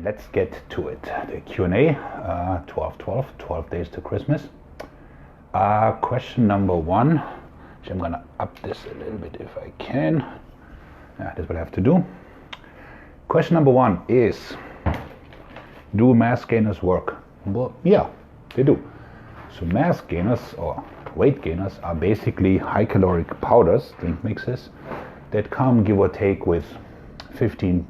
let's get to it. The Q&A, 12 days to Christmas. Question number one, which I'm gonna up this a little bit if I can. That's what I have to do. Question number one is, do mass gainers work? Well, yeah, they do. So mass gainers or weight gainers are basically high caloric powders, drink mixes, that come give or take with 15%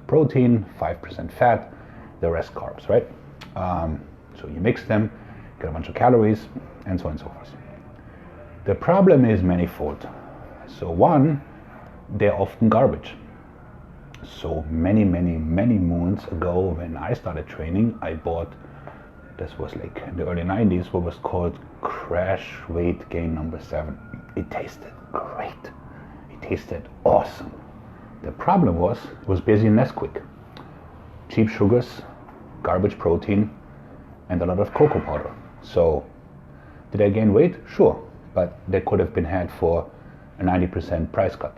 protein, 5% fat, the rest carbs, right? So you mix them, get a bunch of calories, and so on and so forth. The problem is manifold. So one, they're often garbage. So many moons ago when I started training, I bought, this was like in the early 90s, what was called Crash Weight Gain number 7. It tasted great. It tasted awesome. The problem was, it was basically Nesquik. Cheap sugars, garbage protein, and a lot of cocoa powder. So, did I gain weight? Sure, but they could have been had for a 90% price cut.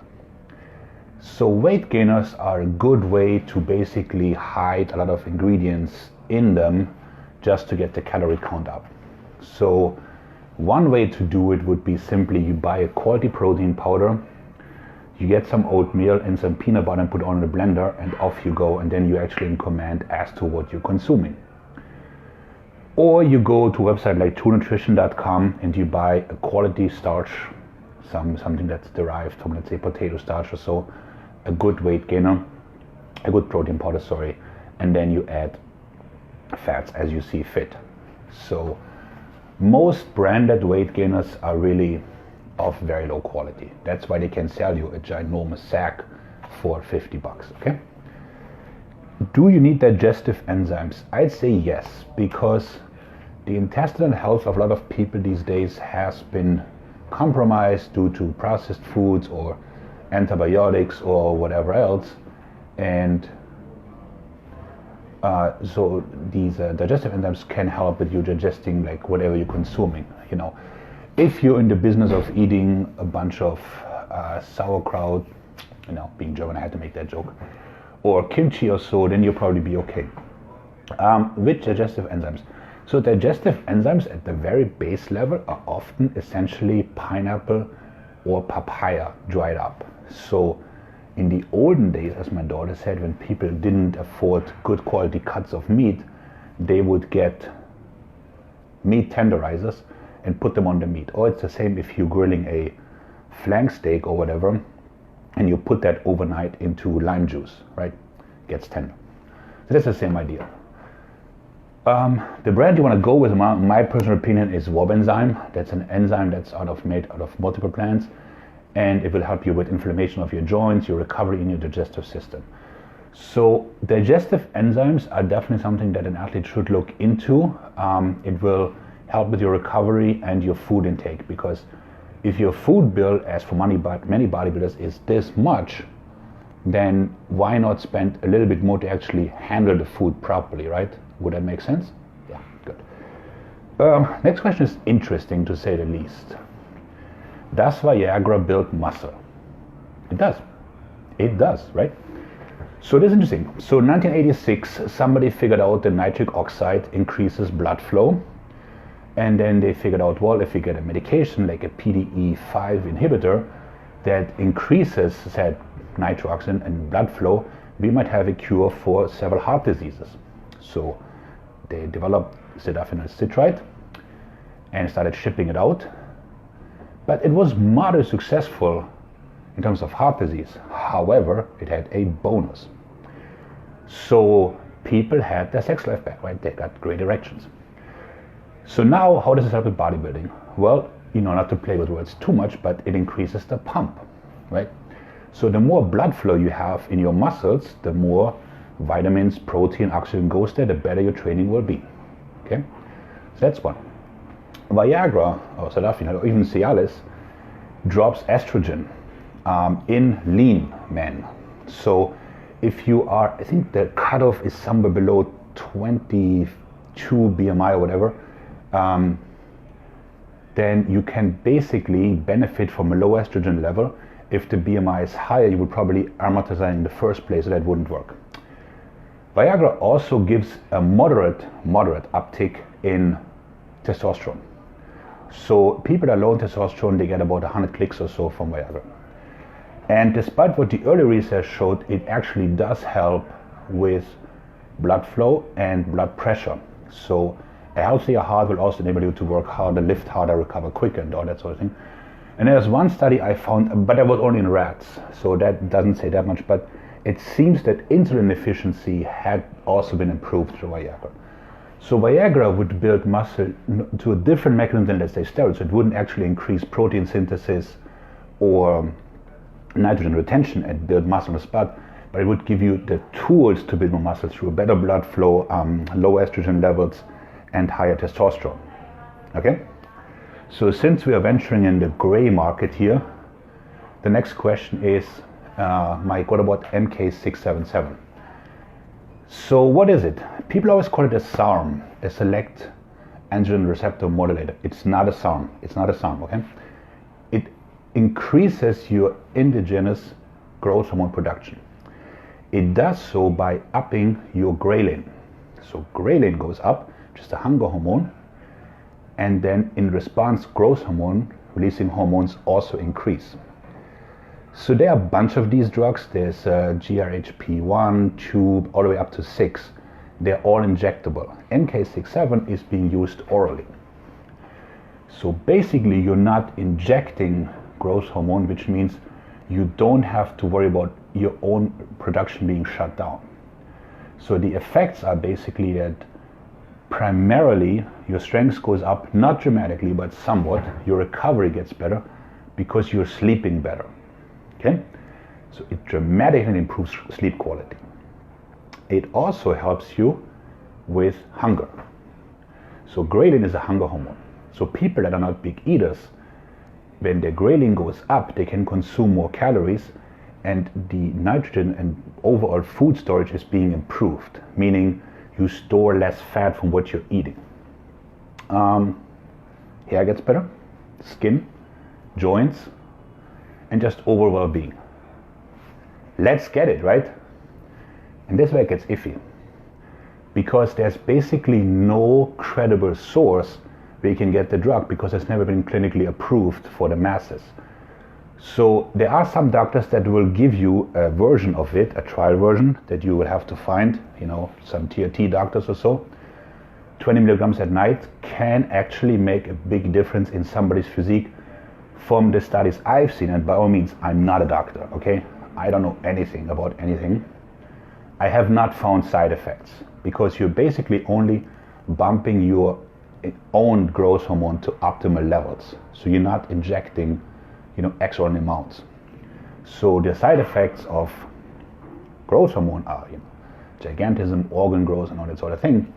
So weight gainers are a good way to basically hide a lot of ingredients in them just to get the calorie count up. So one way to do it would be simply you buy a quality protein powder, you get some oatmeal and some peanut butter and put it on the blender, and off you go, and then you're actually in command as to what you're consuming. Or you go to a website like nutrition.com and you buy a quality starch, something that's derived from, let's say, potato starch or so, a good weight gainer, a good protein powder, sorry, and then you add fats as you see fit. So most branded weight gainers are really of very low quality. That's why they can sell you a ginormous sack for $50, okay? Do you need digestive enzymes? I'd say yes, because the intestinal health of a lot of people these days has been compromised due to processed foods or antibiotics or whatever else, and so these digestive enzymes can help with you digesting like whatever you're consuming. You know, if you're in the business of eating a bunch of sauerkraut, you know, being German, I had to make that joke, or kimchi or so, then you'll probably be okay. With digestive enzymes. So digestive enzymes at the very base level are often essentially pineapple or papaya dried up. So in the olden days, as my daughter said, when people didn't afford good quality cuts of meat, they would get meat tenderizers and put them on the meat. Or it's the same if you're grilling a flank steak or whatever, and you put that overnight into lime juice, right? Gets tender. So that's the same idea. The brand you want to go with, in my personal opinion, is Enzyme. That's an enzyme that's made out of multiple plants, and it will help you with inflammation of your joints, your recovery in your digestive system. So digestive enzymes are definitely something that an athlete should look into. It will help with your recovery and your food intake, because if your food bill, as for many bodybuilders, is this much, then why not spend a little bit more to actually handle the food properly, right? Would that make sense? Yeah, good. Next question is interesting, to say the least. Does Viagra build muscle? It does. It does, right? So this is interesting. So in 1986, somebody figured out that nitric oxide increases blood flow. And then they figured out, well, if you get a medication like a PDE5 inhibitor that increases said nitric oxide and blood flow, we might have a cure for several heart diseases. So they developed sildenafil citrate and started shipping it out. But it was moderately successful in terms of heart disease. However, it had a bonus. So people had their sex life back, right? They got great erections. So now, how does this help with bodybuilding? Well, you know, not to play with words too much, but it increases the pump, right? So the more blood flow you have in your muscles, the more vitamins, protein, oxygen goes there, the better your training will be, okay? So that's one. Viagra, or sildenafil, or even Cialis, drops estrogen in lean men. So if you are, I think the cutoff is somewhere below 22 BMI or whatever, then you can basically benefit from a low estrogen level. If the BMI is higher, you would probably amortize in the first place, so that wouldn't work. Viagra also gives a moderate uptick in testosterone. So people that are low in testosterone, they get about 100 clicks or so from Viagra. And despite what the early research showed, it actually does help with blood flow and blood pressure. So a healthier heart will also enable you to work harder, lift harder, recover quicker, and all that sort of thing. And there's one study I found, but that was only in rats, so that doesn't say that much, but it seems that insulin efficiency had also been improved through Viagra. So Viagra would build muscle to a different mechanism than, let's say, steroids. It wouldn't actually increase protein synthesis or nitrogen retention and build muscle on the spot, but it would give you the tools to build more muscle through better blood flow, low estrogen levels, and higher testosterone. Okay? So since we are venturing in the gray market here, the next question is, Mike, what about MK677? So what is it? People always call it a SARM, a select androgen receptor modulator. It's not a SARM. It's not a SARM, okay? It increases your endogenous growth hormone production. It does so by upping your ghrelin. So ghrelin goes up, just a hunger hormone, and then in response, growth hormone releasing hormones also increase. So there are a bunch of these drugs. There's GRHP1, 2, all the way up to 6. They're all injectable. MK67 is being used orally. So basically you're not injecting growth hormone, which means you don't have to worry about your own production being shut down. So the effects are basically that primarily your strength goes up, not dramatically, but somewhat. Your recovery gets better because you're sleeping better. Okay? So it dramatically improves sleep quality. It also helps you with hunger. So ghrelin is a hunger hormone. So people that are not big eaters, when their ghrelin goes up, they can consume more calories, and the nitrogen and overall food storage is being improved, meaning you store less fat from what you're eating. Hair gets better, skin, joints, and just overall well-being. Let's get it, right? And this is where it gets iffy, because there's basically no credible source where you can get the drug, because it's never been clinically approved for the masses. So there are some doctors that will give you a version of it, a trial version that you will have to find, some tier T doctors or so. 20 milligrams at night can actually make a big difference in somebody's physique from the studies I've seen. And by all means, I'm not a doctor, okay? I don't know anything about anything. I have not found side effects, because you're basically only bumping your own growth hormone to optimal levels. So you're not injecting extraordinary amounts. So the side effects of growth hormone are gigantism, organ growth, and all that sort of thing.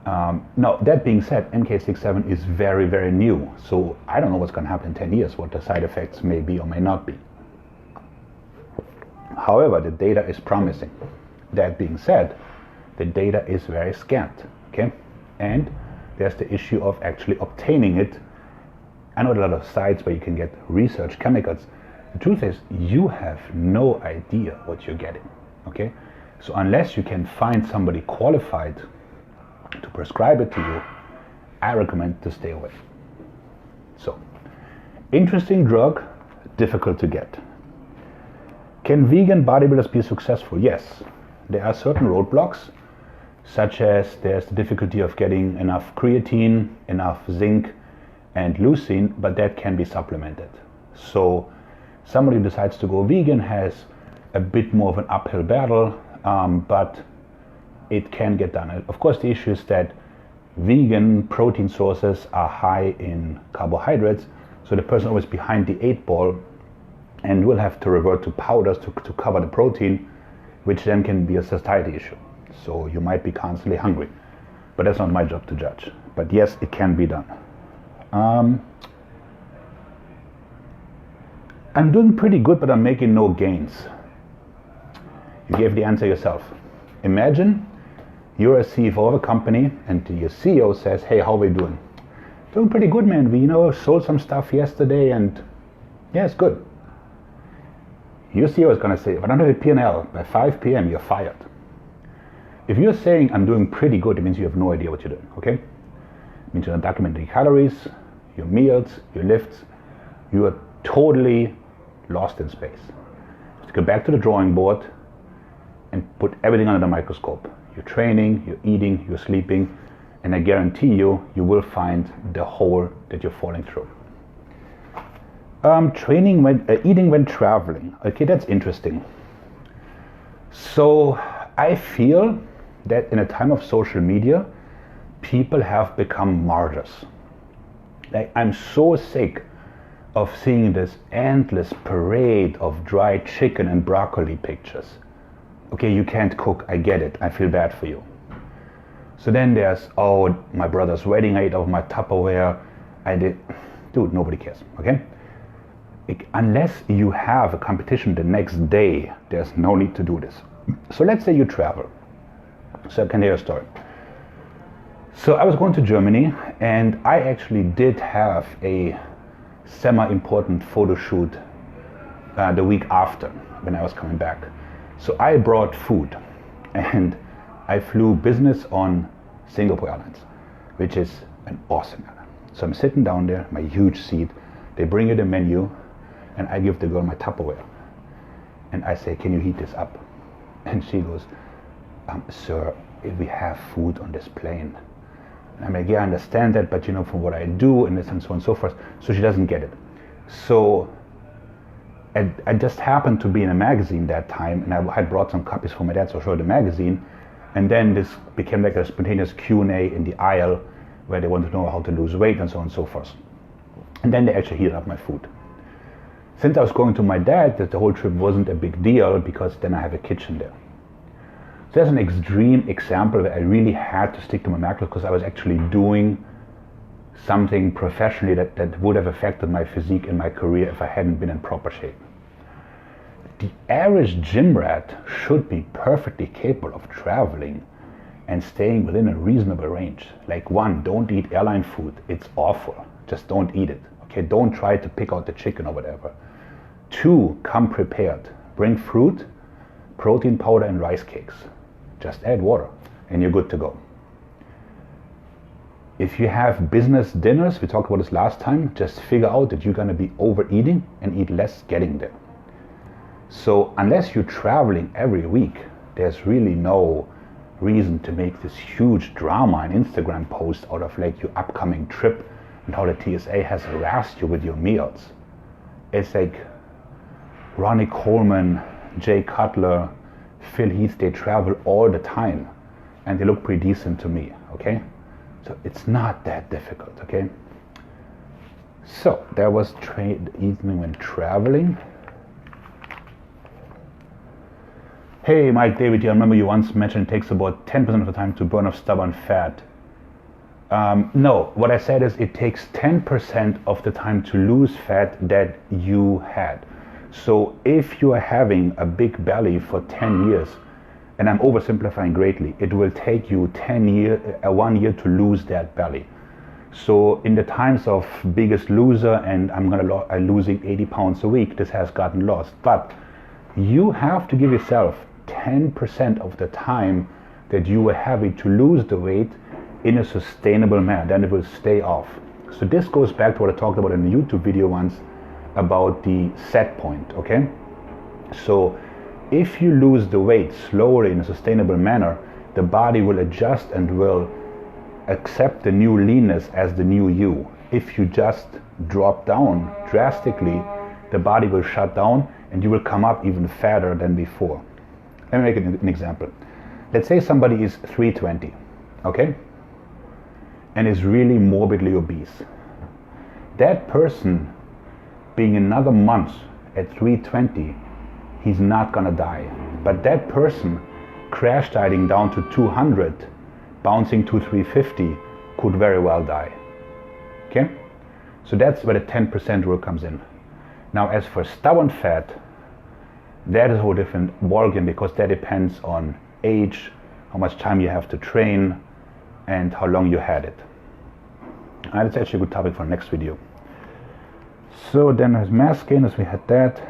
Now, that being said, MK67 is very, very new. So I don't know what's going to happen in 10 years, what the side effects may be or may not be. However, the data is promising. That being said, the data is very scant, okay? And there's the issue of actually obtaining it. I know a lot of sites where you can get research chemicals. The truth is, you have no idea what you're getting, okay? So unless you can find somebody qualified to prescribe it to you, I recommend to stay away. So, interesting drug, difficult to get. Can vegan bodybuilders be successful? Yes. There are certain roadblocks, such as there's the difficulty of getting enough creatine, enough zinc, and leucine, but that can be supplemented. So somebody who decides to go vegan has a bit more of an uphill battle, but it can get done. Of course, the issue is that vegan protein sources are high in carbohydrates, so the person always behind the 8 ball and will have to revert to powders to cover the protein, which then can be a satiety issue. So you might be constantly hungry, but that's not my job to judge. But yes, it can be done. I'm doing pretty good, but I'm making no gains. You gave the answer yourself. Imagine you're a CFO of a company and your CEO says, hey, how are we doing? Doing pretty good, man. We sold some stuff yesterday and yeah, it's good. Your CEO is going to say, if I don't have a P&L by 5 p.m., you're fired. If you're saying I'm doing pretty good, it means you have no idea what you're doing, okay? It means you're not documenting calories, your meals, your lifts. You are totally lost in space. Just go back to the drawing board and put everything under the microscope. Your training, your eating, your sleeping, and I guarantee you, you will find the hole that you're falling through. Eating when traveling. Okay, that's interesting. So I feel that in a time of social media, people have become martyrs. Like, I'm so sick of seeing this endless parade of dried chicken and broccoli pictures. Okay, you can't cook, I get it, I feel bad for you. So then there's, oh, my brother's wedding, I ate off my Tupperware, I did. Dude, nobody cares, okay? Unless you have a competition the next day, there's no need to do this. So let's say you travel. So I can hear a story. So I was going to Germany, and I actually did have a semi-important photo shoot the week after when I was coming back. So I brought food, and I flew business on Singapore Airlines, which is an awesome airline. So I'm sitting down there, my huge seat, they bring you the menu, and I give the girl my Tupperware. And I say, can you heat this up? And she goes, sir, we have food on this plane. And I'm like, yeah, I understand that, but you know, from what I do, and this and so on and so forth. So she doesn't get it. So I just happened to be in a magazine that time, and I had brought some copies for my dad, so I showed the magazine. And then this became like a spontaneous Q&A in the aisle where they wanted to know how to lose weight and so on and so forth. And then they actually heated up my food. Since I was going to my dad, that the whole trip wasn't a big deal because then I have a kitchen there. So that's an extreme example where I really had to stick to my macros because I was actually doing something professionally that would have affected my physique and my career if I hadn't been in proper shape. The average gym rat should be perfectly capable of traveling and staying within a reasonable range. Like, one, don't eat airline food. It's awful. Just don't eat it. Okay, don't try to pick out the chicken or whatever. 2, come prepared. Bring fruit, protein powder, and rice cakes. Just add water and you're good to go. If you have business dinners, we talked about this last time, just figure out that you're going to be overeating and eat less getting there. So unless you're traveling every week, there's really no reason to make this huge drama and Instagram post out of like your upcoming trip and how the TSA has harassed you with your meals. It's like Ronnie Coleman, Jay Cutler, Phil Heath, they travel all the time and they look pretty decent to me, okay? So it's not that difficult, okay? So there was eating when traveling. Hey, Mike David here. I remember you once mentioned it takes about 10% of the time to burn off stubborn fat. No, what I said is it takes 10% of the time to lose fat that you had. So if you are having a big belly for 10 years, and I'm oversimplifying greatly, it will take you 1 year to lose that belly. So in the times of Biggest Loser and I'm losing 80 pounds a week, this has gotten lost. But you have to give yourself 10% of the time that you were having to lose the weight in a sustainable manner, then it will stay off. So this goes back to what I talked about in the YouTube video once about the set point, okay? So if you lose the weight slowly in a sustainable manner, the body will adjust and will accept the new leanness as the new you. If you just drop down drastically, the body will shut down and you will come up even fatter than before. Let me make an example. Let's say somebody is 320, okay? And is really morbidly obese. That person being another month at 320, he's not gonna die. But that person crash dieting down to 200, bouncing to 350, could very well die. Okay? So that's where the 10% rule comes in. Now as for stubborn fat, that is a whole different ballgame because that depends on age, how much time you have to train, and how long you had it. And it's actually a good topic for the next video. So then there's mass gainers, we had that.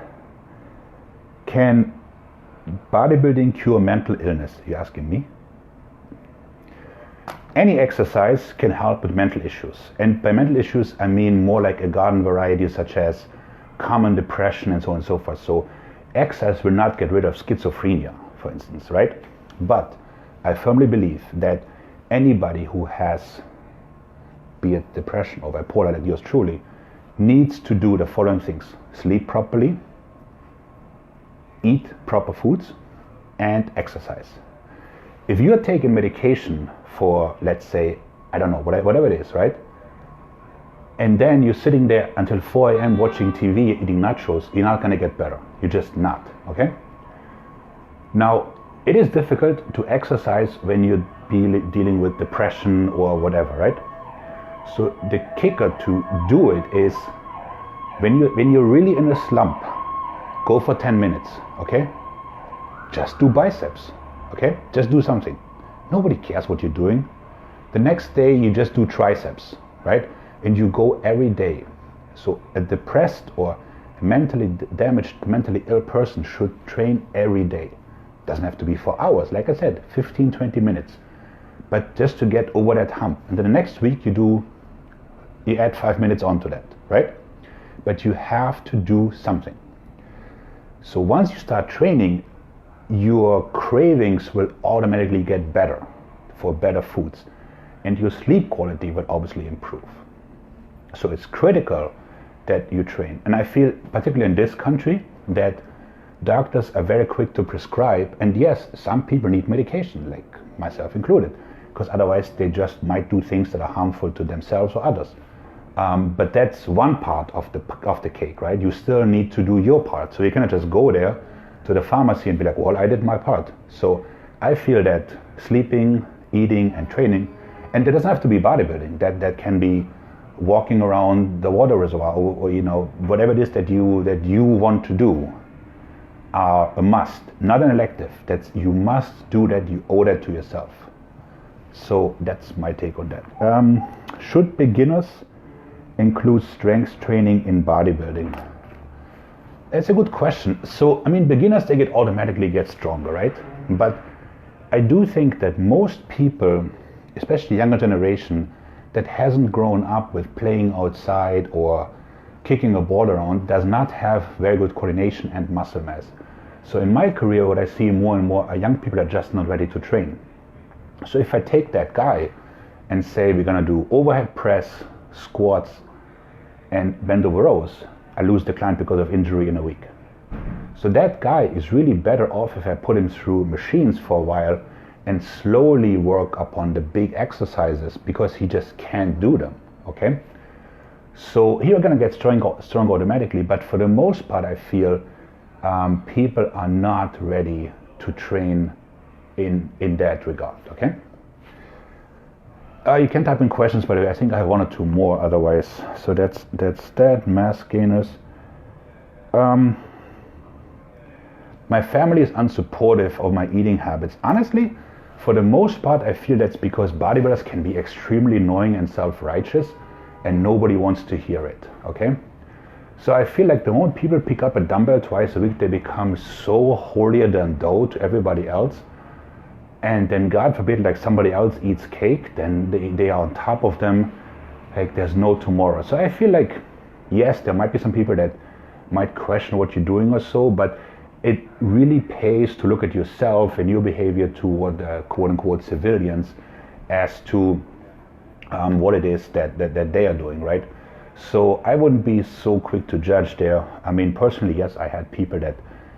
Can bodybuilding cure mental illness? You're asking me? Any exercise can help with mental issues. And by mental issues, I mean more like a garden variety, such as common depression and so on and so forth. So exercise will not get rid of schizophrenia, for instance, right? But I firmly believe that anybody who has, be it depression or bipolar like yours truly, needs to do the following things: sleep properly, eat proper foods, and exercise. If you're taking medication for, let's say, I don't know, whatever it is, right? And then you're sitting there until 4 a.m. watching TV, eating nachos, you're not gonna get better. You're just not, okay? Now, it is difficult to exercise when you're dealing with depression or whatever, right? So the kicker to do it is when you're really in a slump, go for 10 minutes, okay? Just do biceps, okay? Just do something. Nobody cares what you're doing. The next day you just do triceps, right? And you go every day. So a depressed or mentally damaged, mentally ill person should train every day. Doesn't have to be for hours, like I said, 15, 20 minutes. But just to get over that hump. And then the next week you add 5 minutes onto that, right? But you have to do something. So once you start training, your cravings will automatically get better for better foods, and your sleep quality will obviously improve. So it's critical that you train. And I feel, particularly in this country, that doctors are very quick to prescribe, and yes, some people need medication, like myself included, because otherwise they just might do things that are harmful to themselves or others. But that's one part of the cake, right? You still need to do your part. So you cannot just go there to the pharmacy and be like, well, I did my part. So I feel that sleeping, eating, and training, and it doesn't have to be bodybuilding. That can be walking around the water reservoir, or you know, whatever it is that you want to do, are a must, not an elective. That's, you must do that. You owe that to yourself. So that's my take on that. Should beginners include strength training in bodybuilding? That's a good question. So, I mean, beginners, they automatically get stronger, right? But I do think that most people, especially younger generation, that hasn't grown up with playing outside or kicking a ball around, does not have very good coordination and muscle mass. So in my career, what I see more and more are young people that are just not ready to train. So if I take that guy and say we're gonna do overhead press, squats, and bend over rows, I lose the client because of injury in a week. So that guy is really better off if I put him through machines for a while and slowly work upon the big exercises, because he just can't do them, okay? So here we're gonna get stronger automatically, but for the most part I feel people are not ready to train in that regard, okay? You can type in questions, by the way. I think I have one or two more otherwise. So that's that. Mass gainers. My family is unsupportive of my eating habits. Honestly, for the most part, I feel that's because bodybuilders can be extremely annoying and self-righteous, and nobody wants to hear it, okay? So I feel like the moment people pick up a dumbbell twice a week, they become so holier than thou to everybody else. And then God forbid, like somebody else eats cake, then they are on top of them like there's no tomorrow. So I feel like, yes, there might be some people that might question what you're doing or so, but it really pays to look at yourself and your behavior toward quote unquote civilians as to what it is that they are doing, right? So I wouldn't be so quick to judge there. I mean, personally, yes, I had people that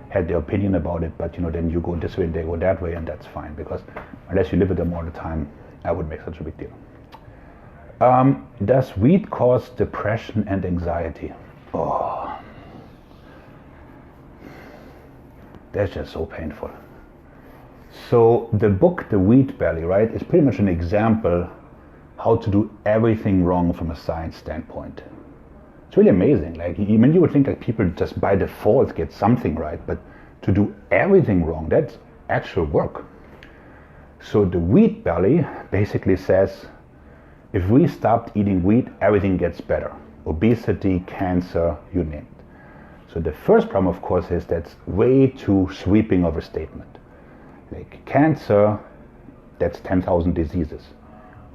had their opinion about it, but you know, then you go this way and they go that way, and that's fine, because unless you live with them all the time, I wouldn't make such a big deal. Does weed cause depression and anxiety? Oh, that's just so painful. So the book, The Wheat Belly, right, is pretty much an example how to do everything wrong from a science standpoint. It's really amazing. Like, I mean, you would think like people just by default get something right, but to do everything wrong, that's actual work. So the wheat belly basically says, if we stopped eating wheat, everything gets better. Obesity, cancer, you name it. So the first problem, of course, is that's way too sweeping of a statement. Like cancer, that's 10,000 diseases.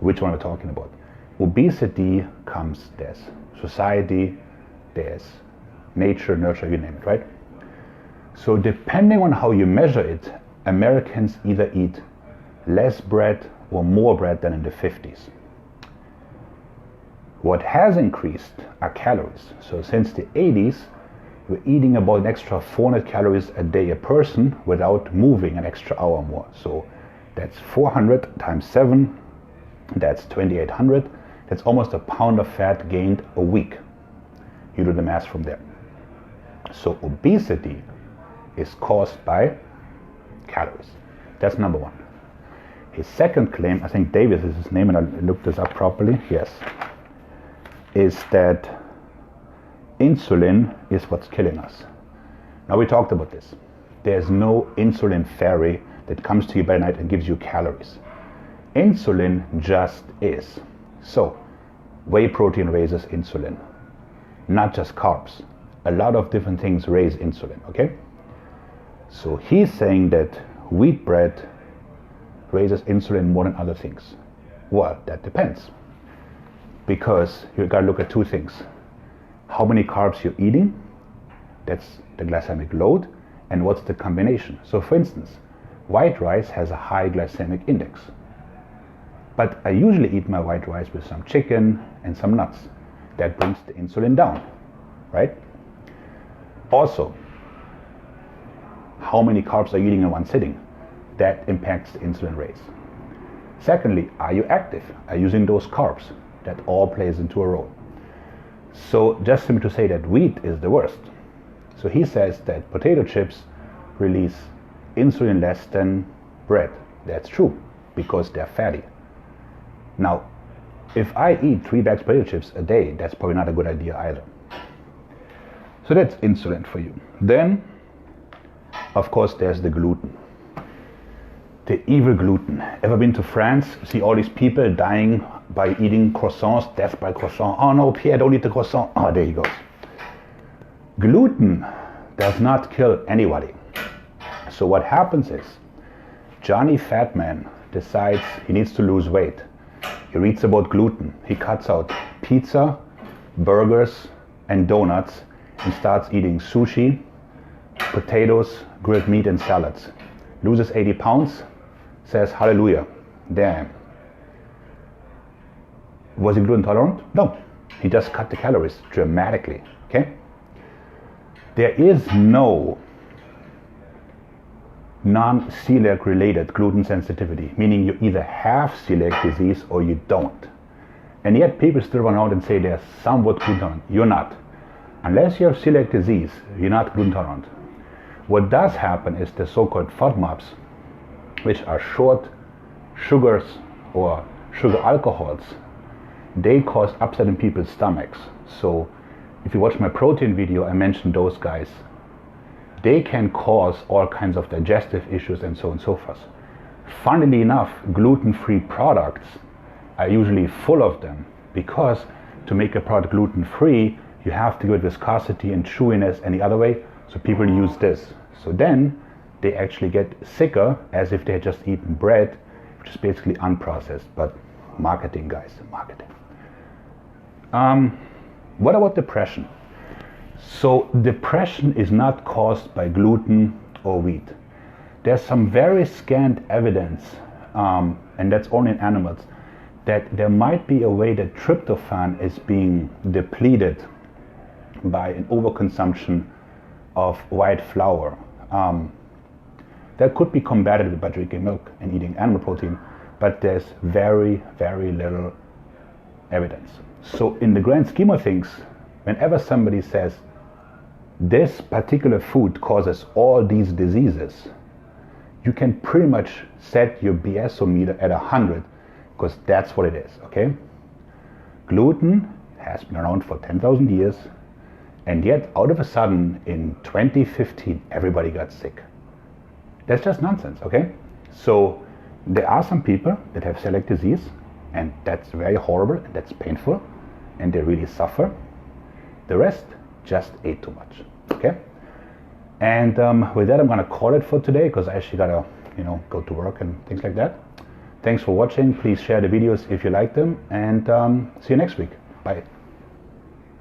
which one we're talking about. Obesity comes, there's society, there's nature, nurture, you name it, right? So depending on how you measure it, Americans either eat less bread or more bread than in the 50s. What has increased are calories. So since the 80s, we're eating about an extra 400 calories a day a person without moving an extra hour more. So that's 400 times 7, that's 2,800. That's almost a pound of fat gained a week. You do the math from there. So obesity is caused by calories. That's number one. His second claim, I think Davis is his name, and I looked this up properly, yes, is that insulin is what's killing us. Now we talked about this. There's no insulin fairy that comes to you by night and gives you calories. Insulin just is. So, whey protein raises insulin, not just carbs. A lot of different things raise insulin, okay? So he's saying that wheat bread raises insulin more than other things. Well, that depends. Because you gotta look at two things. How many carbs you're eating, that's the glycemic load, and what's the combination. So for instance, white rice has a high glycemic index. But I usually eat my white rice with some chicken and some nuts. That brings the insulin down, right? Also, how many carbs are you eating in one sitting? That impacts the insulin raise. Secondly, are you active? Are you using those carbs? That all plays into a role. So just simply to say that wheat is the worst. So he says that potato chips release insulin less than bread. That's true, because they're fatty. Now, if I eat 3 bags of potato chips a day, that's probably not a good idea either. So that's insulin for you. Then, of course, there's the gluten. The evil gluten. Ever been to France? See all these people dying by eating croissants, death by croissant. Oh no, Pierre, don't eat the croissant. Oh, there he goes. Gluten does not kill anybody. So what happens is, Johnny Fatman decides he needs to lose weight. He reads about gluten. He cuts out pizza, burgers, and donuts and starts eating sushi, potatoes, grilled meat, and salads. Loses 80 pounds, says hallelujah. Damn. Was he gluten tolerant? No. He just cut the calories dramatically. Okay? There is no non-celiac related gluten sensitivity, meaning you either have celiac disease or you don't. And yet people still run out and say they're somewhat gluten tolerant. You're not. Unless you have celiac disease, you're not gluten tolerant. What does happen is the so-called FODMAPs, which are short sugars or sugar alcohols, they cause upset in people's stomachs. So if you watch my protein video, I mentioned those guys. They can cause all kinds of digestive issues and so on and so forth. Funnily enough, gluten-free products are usually full of them, because to make a product gluten-free, you have to give it viscosity and chewiness any other way, so people use this. So then they actually get sicker as if they had just eaten bread, which is basically unprocessed, but marketing, guys, marketing. What about depression? So depression is not caused by gluten or wheat. There's some very scant evidence, and that's only in animals, that there might be a way that tryptophan is being depleted by an overconsumption of white flour. That could be combated by drinking milk and eating animal protein, but there's very, very little evidence. So in the grand scheme of things, whenever somebody says, this particular food causes all these diseases, you can pretty much set your BSO-meter at 100, because that's what it is, okay? Gluten has been around for 10,000 years, and yet out of a sudden in 2015, everybody got sick. That's just nonsense, okay? So there are some people that have celiac disease, and that's very horrible, and that's painful, and they really suffer. The rest just ate too much, okay? And with that, I'm gonna call it for today, because I actually gotta, go to work and things like that. Thanks for watching. Please share the videos if you like them, and see you next week. Bye.